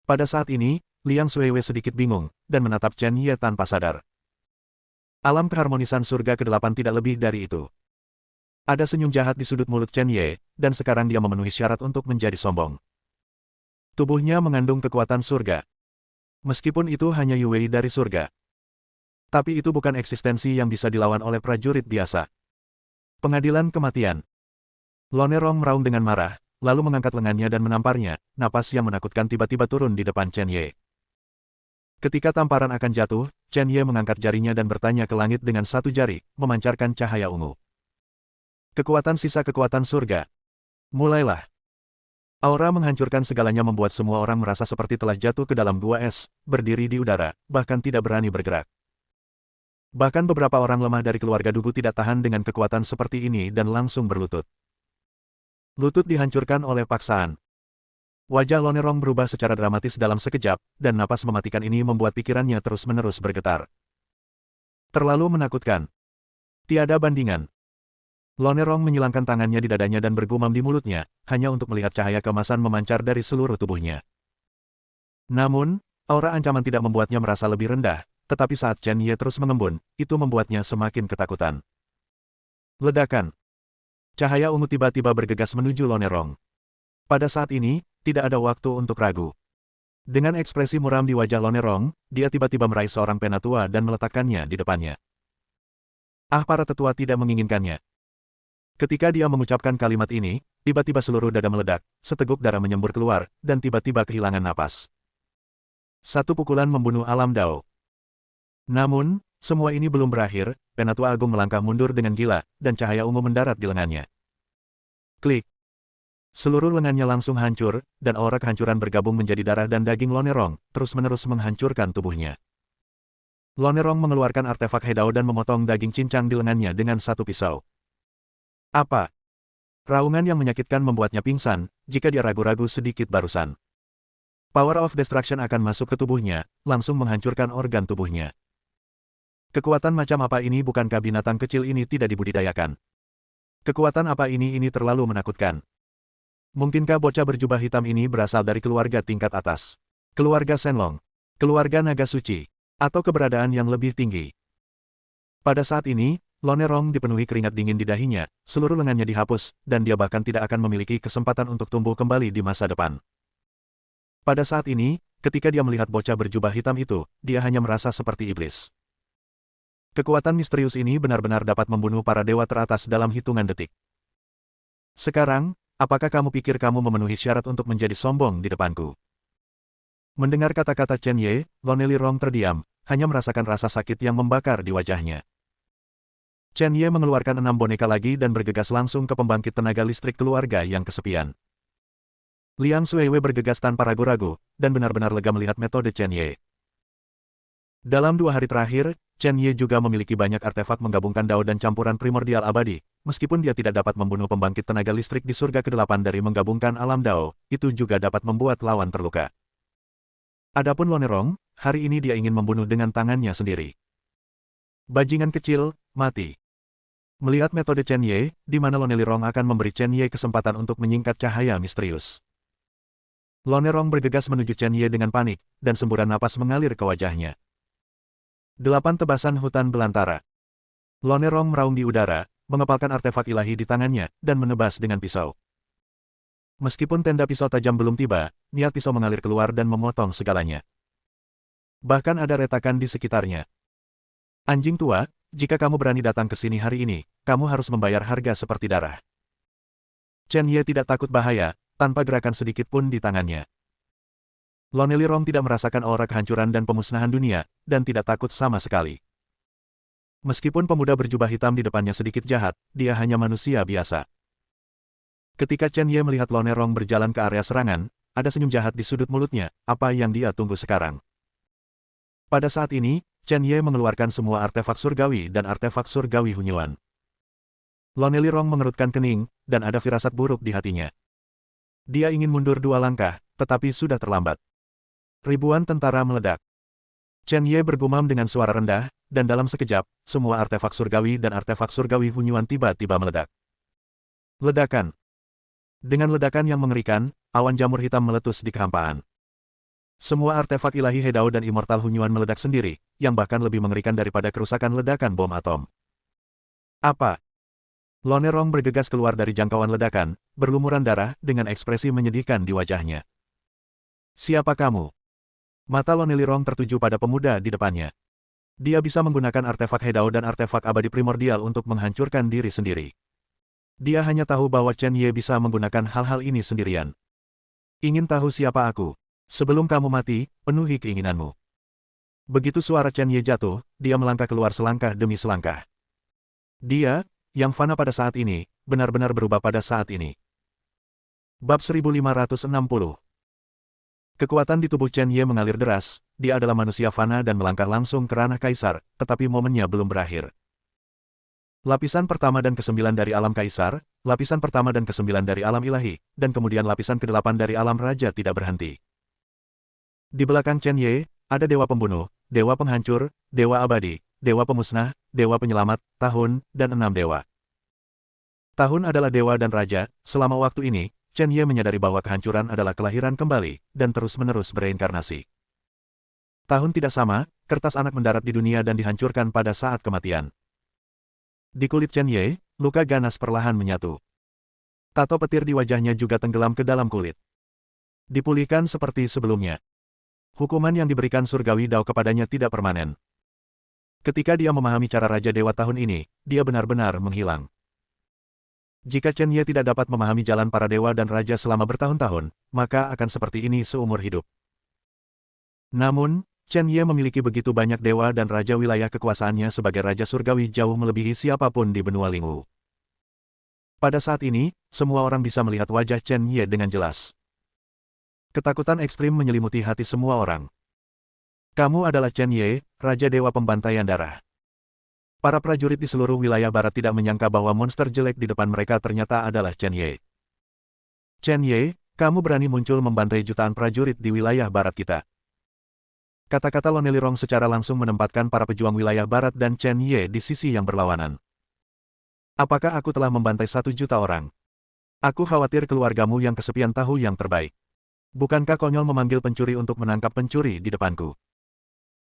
Pada saat ini, Liang Suiwei sedikit bingung, dan menatap Chen Ye tanpa sadar. Alam keharmonisan surga ke-8 tidak lebih dari itu. Ada senyum jahat di sudut mulut Chen Ye, dan sekarang dia memenuhi syarat untuk menjadi sombong. Tubuhnya mengandung kekuatan surga. Meskipun itu hanya Yue dari surga. Tapi itu bukan eksistensi yang bisa dilawan oleh prajurit biasa. Pengadilan kematian. Lone Rong meraung dengan marah, lalu mengangkat lengannya dan menamparnya, napas yang menakutkan tiba-tiba turun di depan Chen Ye. Ketika tamparan akan jatuh, Chen Ye mengangkat jarinya dan bertanya ke langit dengan satu jari, memancarkan cahaya ungu. Kekuatan sisa kekuatan surga. Mulailah. Aura menghancurkan segalanya membuat semua orang merasa seperti telah jatuh ke dalam gua es, berdiri di udara, bahkan tidak berani bergerak. Bahkan beberapa orang lemah dari keluarga Dugu tidak tahan dengan kekuatan seperti ini dan langsung berlutut. Lutut dihancurkan oleh paksaan. Wajah Lone Rong berubah secara dramatis dalam sekejap, dan napas mematikan ini membuat pikirannya terus-menerus bergetar. Terlalu menakutkan. Tiada bandingan. Lone Rong menyilangkan tangannya di dadanya dan bergumam di mulutnya, hanya untuk melihat cahaya keemasan memancar dari seluruh tubuhnya. Namun, aura ancaman tidak membuatnya merasa lebih rendah, tetapi saat Chen Ye terus mengembun, itu membuatnya semakin ketakutan. Ledakan. Cahaya ungu tiba-tiba bergegas menuju Lone Rong. Pada saat ini, tidak ada waktu untuk ragu. Dengan ekspresi muram di wajah Lone Rong, dia tiba-tiba meraih seorang penatua dan meletakkannya di depannya. Para tetua tidak menginginkannya. Ketika dia mengucapkan kalimat ini, tiba-tiba seluruh dada meledak, seteguk darah menyembur keluar, dan tiba-tiba kehilangan napas. Satu pukulan membunuh alam Dao. Namun, semua ini belum berakhir, Penatua Agung melangkah mundur dengan gila, dan cahaya ungu mendarat di lengannya. Klik. Seluruh lengannya langsung hancur, dan aura kehancuran bergabung menjadi darah dan daging Lonerong, terus-menerus menghancurkan tubuhnya. Lonerong mengeluarkan artefak Hedao dan memotong daging cincang di lengannya dengan satu pisau. Apa? Raungan yang menyakitkan membuatnya pingsan, jika dia ragu-ragu sedikit barusan. Power of Destruction akan masuk ke tubuhnya, langsung menghancurkan organ tubuhnya. Kekuatan macam apa ini? Bukankah binatang kecil ini tidak dibudidayakan? Kekuatan apa ini terlalu menakutkan. Mungkinkah bocah berjubah hitam ini berasal dari keluarga tingkat atas? Keluarga Shenlong? Keluarga naga suci? Atau keberadaan yang lebih tinggi? Pada saat ini, Lonerong dipenuhi keringat dingin di dahinya, seluruh lengannya dihapus, dan dia bahkan tidak akan memiliki kesempatan untuk tumbuh kembali di masa depan. Pada saat ini, ketika dia melihat bocah berjubah hitam itu, dia hanya merasa seperti iblis. Kekuatan misterius ini benar-benar dapat membunuh para dewa teratas dalam hitungan detik. Sekarang, apakah kamu pikir kamu memenuhi syarat untuk menjadi sombong di depanku? Mendengar kata-kata Chen Ye, Lonelirong terdiam, hanya merasakan rasa sakit yang membakar di wajahnya. Chen Ye mengeluarkan 6 boneka lagi dan bergegas langsung ke pembangkit tenaga listrik keluarga yang kesepian. Liang Xuewe bergegas tanpa ragu-ragu, dan benar-benar lega melihat metode Chen Ye. Dalam 2 hari terakhir, Chen Ye juga memiliki banyak artefak menggabungkan Dao dan campuran primordial abadi. Meskipun dia tidak dapat membunuh pembangkit tenaga listrik di surga ke-8 dari menggabungkan alam Dao, itu juga dapat membuat lawan terluka. Adapun Lonerong, hari ini dia ingin membunuh dengan tangannya sendiri. Bajingan kecil, mati. Melihat metode Chen Ye, di mana Lonelirong akan memberi Chen Ye kesempatan untuk menyingkat cahaya misterius. Lonerong bergegas menuju Chen Ye dengan panik, dan semburan napas mengalir ke wajahnya. 8 tebasan hutan belantara. Lonerong meraung di udara, mengepalkan artefak ilahi di tangannya, dan menebas dengan pisau. Meskipun tenda pisau tajam belum tiba, niat pisau mengalir keluar dan memotong segalanya. Bahkan ada retakan di sekitarnya. Anjing tua, jika kamu berani datang ke sini hari ini, kamu harus membayar harga seperti darah. Chen Ye tidak takut bahaya, tanpa gerakan sedikit pun di tangannya. Lonelirong tidak merasakan aura kehancuran dan pemusnahan dunia, dan tidak takut sama sekali. Meskipun pemuda berjubah hitam di depannya sedikit jahat, dia hanya manusia biasa. Ketika Chen Ye melihat Lonerong berjalan ke area serangan, ada senyum jahat di sudut mulutnya. Apa yang dia tunggu sekarang? Pada saat ini, Chen Ye mengeluarkan semua artefak surgawi dan artefak surgawi Hunyuan. Lonelirong mengerutkan kening, dan ada firasat buruk di hatinya. Dia ingin mundur 2 langkah, tetapi sudah terlambat. Ribuan tentara meledak. Chen Ye bergumam dengan suara rendah, dan dalam sekejap, semua artefak surgawi dan artefak surgawi Hunyuan tiba-tiba meledak. Ledakan. Dengan ledakan yang mengerikan, awan jamur hitam meletus di kehampaan. Semua artefak ilahi Hedao dan Immortal Hunyuan meledak sendiri, yang bahkan lebih mengerikan daripada kerusakan ledakan bom atom. Apa? Lonerong bergegas keluar dari jangkauan ledakan, berlumuran darah, dengan ekspresi menyedihkan di wajahnya. Siapa kamu? Mata Lonelirong tertuju pada pemuda di depannya. Dia bisa menggunakan artefak Hedao dan artefak abadi primordial untuk menghancurkan diri sendiri. Dia hanya tahu bahwa Chen Ye bisa menggunakan hal-hal ini sendirian. Ingin tahu siapa aku? Sebelum kamu mati, penuhi keinginanmu. Begitu suara Chen Ye jatuh, dia melangkah keluar selangkah demi selangkah. Dia, yang fana pada saat ini, benar-benar berubah pada saat ini. Bab 1560. Kekuatan di tubuh Chen Ye mengalir deras, dia adalah manusia fana dan melangkah langsung ke ranah kaisar, tetapi momennya belum berakhir. Lapisan pertama dan ke-9 dari alam kaisar, lapisan pertama dan ke-9 dari alam ilahi, dan kemudian lapisan ke-8 dari alam raja tidak berhenti. Di belakang Chen Ye, ada dewa pembunuh, dewa penghancur, dewa abadi, dewa pemusnah, dewa penyelamat, tahun, dan 6 dewa. Tahun adalah dewa dan raja. Selama waktu ini, Chen Ye menyadari bahwa kehancuran adalah kelahiran kembali, dan terus-menerus bereinkarnasi. Tahun tidak sama, kertas anak mendarat di dunia dan dihancurkan pada saat kematian. Di kulit Chen Ye, luka ganas perlahan menyatu. Tato petir di wajahnya juga tenggelam ke dalam kulit. Dipulihkan seperti sebelumnya. Hukuman yang diberikan surgawi Dao kepadanya tidak permanen. Ketika dia memahami cara Raja Dewa tahun ini, dia benar-benar menghilang. Jika Chen Ye tidak dapat memahami jalan para dewa dan raja selama bertahun-tahun, maka akan seperti ini seumur hidup. Namun, Chen Ye memiliki begitu banyak dewa dan raja wilayah kekuasaannya sebagai Raja Surgawi jauh melebihi siapapun di benua Lingwu. Pada saat ini, semua orang bisa melihat wajah Chen Ye dengan jelas. Ketakutan ekstrim menyelimuti hati semua orang. Kamu adalah Chen Ye, Raja Dewa Pembantaian Darah. Para prajurit di seluruh wilayah barat tidak menyangka bahwa monster jelek di depan mereka ternyata adalah Chen Ye. Chen Ye, kamu berani muncul membantai jutaan prajurit di wilayah barat kita. Kata-kata Lonelirong secara langsung menempatkan para pejuang wilayah barat dan Chen Ye di sisi yang berlawanan. Apakah aku telah membantai 1 juta orang? Aku khawatir keluargamu yang kesepian tahu yang terbaik. Bukankah konyol memanggil pencuri untuk menangkap pencuri di depanku?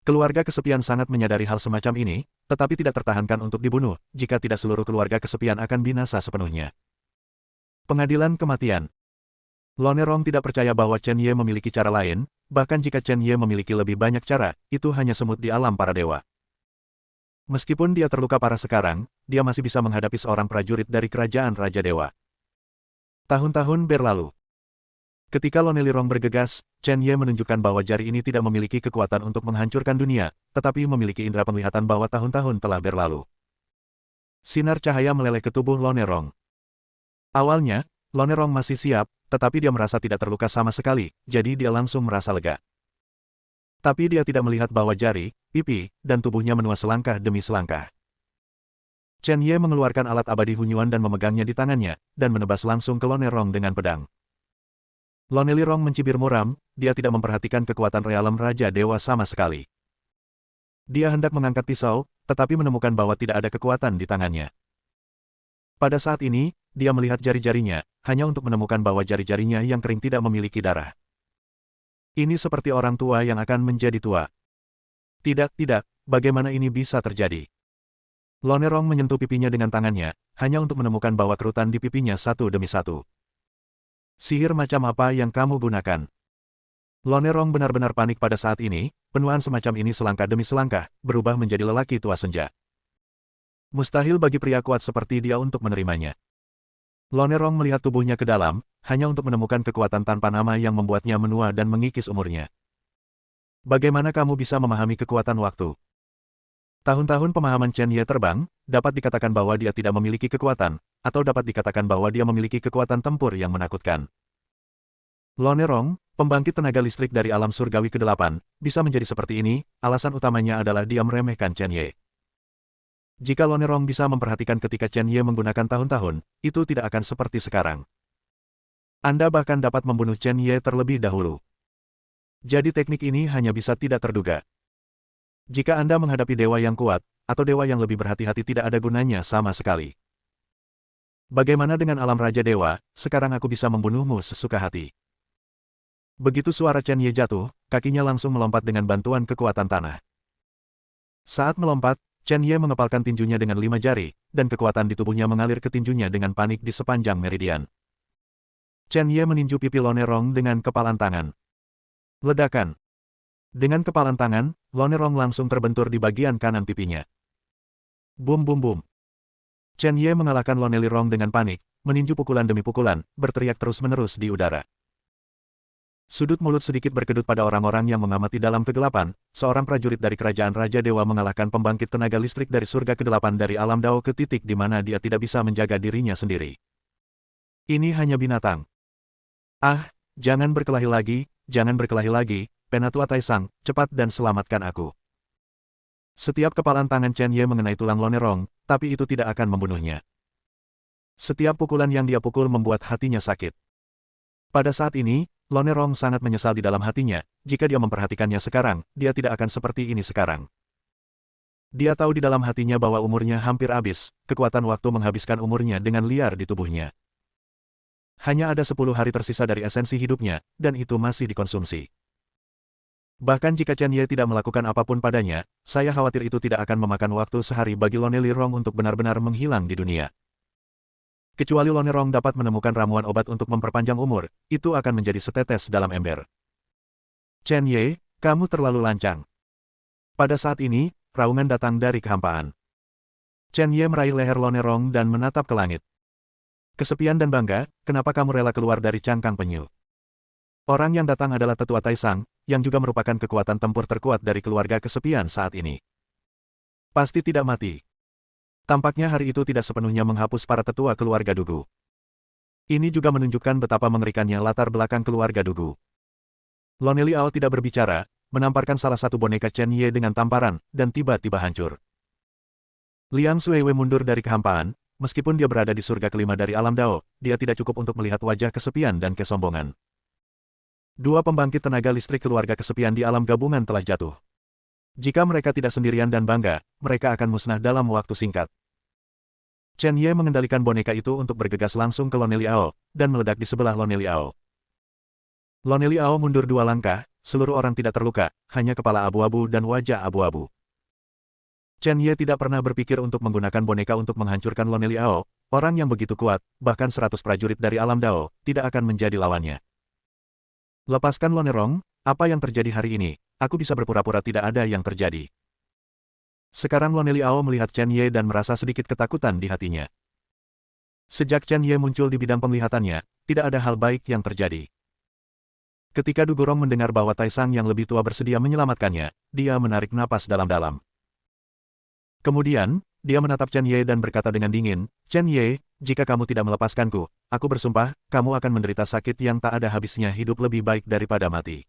Keluarga kesepian sangat menyadari hal semacam ini, tetapi tidak tertahankan untuk dibunuh, jika tidak seluruh keluarga kesepian akan binasa sepenuhnya. Pengadilan kematian. Lonelirong tidak percaya bahwa Chen Ye memiliki cara lain, bahkan jika Chen Ye memiliki lebih banyak cara, itu hanya semut di alam para dewa. Meskipun dia terluka parah sekarang, dia masih bisa menghadapi seorang prajurit dari kerajaan Raja Dewa. Tahun-tahun berlalu. Ketika Lonelirong bergegas, Chen Ye menunjukkan bahwa jari ini tidak memiliki kekuatan untuk menghancurkan dunia, tetapi memiliki indera penglihatan bahwa tahun-tahun telah berlalu. Sinar cahaya meleleh ke tubuh Lonelirong. Awalnya, Lonelirong masih siap, tetapi dia merasa tidak terluka sama sekali, jadi dia langsung merasa lega. Tapi dia tidak melihat bahwa jari, pipi, dan tubuhnya menua selangkah demi selangkah. Chen Ye mengeluarkan alat abadi Hunyuan dan memegangnya di tangannya, dan menebas langsung ke Lonelirong dengan pedang. Lonelirong mencibir muram, dia tidak memperhatikan kekuatan realem Raja Dewa sama sekali. Dia hendak mengangkat pisau, tetapi menemukan bahwa tidak ada kekuatan di tangannya. Pada saat ini, dia melihat jari-jarinya, hanya untuk menemukan bahwa jari-jarinya yang kering tidak memiliki darah. Ini seperti orang tua yang akan menjadi tua. Tidak, bagaimana ini bisa terjadi? Lonelirong menyentuh pipinya dengan tangannya, hanya untuk menemukan bahwa kerutan di pipinya satu demi satu. Sihir macam apa yang kamu gunakan? Lonelirong benar-benar panik pada saat ini, penuaan semacam ini selangkah demi selangkah, berubah menjadi lelaki tua senja. Mustahil bagi pria kuat seperti dia untuk menerimanya. Lonelirong melihat tubuhnya ke dalam, hanya untuk menemukan kekuatan tanpa nama yang membuatnya menua dan mengikis umurnya. Bagaimana kamu bisa memahami kekuatan waktu? Tahun-tahun pemahaman Chen Ye terbang, dapat dikatakan bahwa dia tidak memiliki kekuatan, atau dapat dikatakan bahwa dia memiliki kekuatan tempur yang menakutkan. Lonelirong, pembangkit tenaga listrik dari alam surgawi ke-8, bisa menjadi seperti ini, alasan utamanya adalah dia meremehkan Chen Ye. Jika Lonelirong bisa memperhatikan ketika Chen Ye menggunakan tahun-tahun, itu tidak akan seperti sekarang. Anda bahkan dapat membunuh Chen Ye terlebih dahulu. Jadi teknik ini hanya bisa tidak terduga. Jika Anda menghadapi dewa yang kuat, atau dewa yang lebih berhati-hati tidak ada gunanya sama sekali. Bagaimana dengan alam Raja Dewa, sekarang aku bisa membunuhmu sesuka hati. Begitu suara Chen Ye jatuh, kakinya langsung melompat dengan bantuan kekuatan tanah. Saat melompat, Chen Ye mengepalkan tinjunya dengan 5 jari, dan kekuatan di tubuhnya mengalir ke tinjunya dengan panik di sepanjang meridian. Chen Ye meninju pipi Lonelirong dengan kepalan tangan. Ledakan. Dengan kepalan tangan, Lonelirong langsung terbentur di bagian kanan pipinya. Bum bum bum. Chen Ye mengalahkan Lonelirong dengan panik, meninju pukulan demi pukulan, berteriak terus-menerus di udara. Sudut mulut sedikit berkedut pada orang-orang yang mengamati dalam kegelapan, seorang prajurit dari kerajaan Raja Dewa mengalahkan pembangkit tenaga listrik dari surga ke-8 dari alam Dao ke titik di mana dia tidak bisa menjaga dirinya sendiri. Ini hanya binatang. Ah, jangan berkelahi lagi, Penatua Taisang, cepat dan selamatkan aku. Setiap kepalan tangan Chen Ye mengenai tulang Lonelirong, tapi itu tidak akan membunuhnya. Setiap pukulan yang dia pukul membuat hatinya sakit. Pada saat ini, Lonelirong sangat menyesal di dalam hatinya, jika dia memperhatikannya sekarang, dia tidak akan seperti ini sekarang. Dia tahu di dalam hatinya bahwa umurnya hampir habis, kekuatan waktu menghabiskan umurnya dengan liar di tubuhnya. Hanya ada 10 hari tersisa dari esensi hidupnya, dan itu masih dikonsumsi. Bahkan jika Chen Ye tidak melakukan apapun padanya, saya khawatir itu tidak akan memakan waktu sehari bagi Lonelirong untuk benar-benar menghilang di dunia. Kecuali Lonelirong dapat menemukan ramuan obat untuk memperpanjang umur, itu akan menjadi setetes dalam ember. Chen Ye, kamu terlalu lancang. Pada saat ini, raungan datang dari kehampaan. Chen Ye meraih leher Lonelirong dan menatap ke langit. Kesepian dan bangga, kenapa kamu rela keluar dari cangkang penyu? Orang yang datang adalah Tetua Taisang, yang juga merupakan kekuatan tempur terkuat dari keluarga kesepian saat ini. Pasti tidak mati. Tampaknya hari itu tidak sepenuhnya menghapus para tetua keluarga Dugu. Ini juga menunjukkan betapa mengerikannya latar belakang keluarga Dugu. Lonely Owl tidak berbicara, menamparkan salah satu boneka Chen Ye dengan tamparan, dan tiba-tiba hancur. Liang Xuewe mundur dari kehampaan, meskipun dia berada di surga kelima dari alam Dao, dia tidak cukup untuk melihat wajah kesepian dan kesombongan. Dua pembangkit tenaga listrik keluarga kesepian di alam gabungan telah jatuh. Jika mereka tidak sendirian dan bangga, mereka akan musnah dalam waktu singkat. Chen Ye mengendalikan boneka itu untuk bergegas langsung ke Lonely Owl, dan meledak di sebelah Lonely Owl. Lonely Owl mundur 2 langkah, seluruh orang tidak terluka, hanya kepala abu-abu dan wajah abu-abu. Chen Ye tidak pernah berpikir untuk menggunakan boneka untuk menghancurkan Lonely Owl, orang yang begitu kuat, bahkan 100 prajurit dari alam Dao, tidak akan menjadi lawannya. Lepaskan Lonerong, apa yang terjadi hari ini, aku bisa berpura-pura tidak ada yang terjadi. Sekarang Lonely Owl melihat Chen Ye dan merasa sedikit ketakutan di hatinya. Sejak Chen Ye muncul di bidang penglihatannya, tidak ada hal baik yang terjadi. Ketika Du Gorong mendengar bahwa Taisang yang lebih tua bersedia menyelamatkannya, dia menarik napas dalam-dalam. Kemudian, dia menatap Chen Ye dan berkata dengan dingin, "Chen Ye, jika kamu tidak melepaskanku, aku bersumpah, kamu akan menderita sakit yang tak ada habisnya hidup lebih baik daripada mati."